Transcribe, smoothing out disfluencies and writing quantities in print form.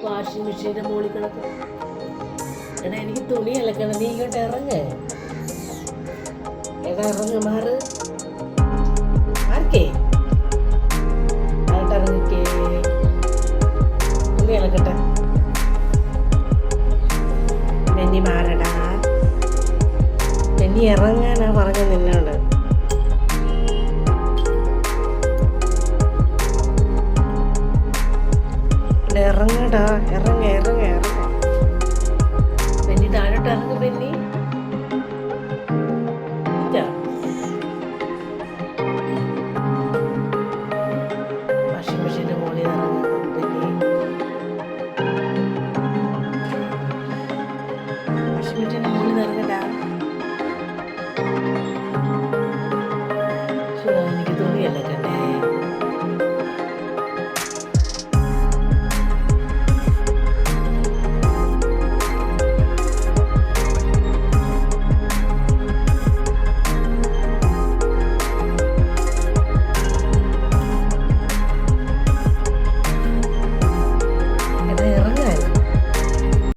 Washing മെഷീൻ്റെ മുകളിൽ കിടക്കും. എടാ എനിക്ക് തുണി അലക്കണം, നീ ഇങ്ങോട്ട് ഇറങ്ങ്. എടാ ഇറങ്ങ്, മാറ് മാർക്കേ, അങ്ങോട്ട് ഇറങ്ങിക്കേ, തുണി അലക്കട്ടെ. നെന്നി മാറടാ, നെന്നി ഇറങ്ങാനാ പറഞ്ഞ നിന്നോട്. ഇറങ്ങടാ, ഇറങ്ങ.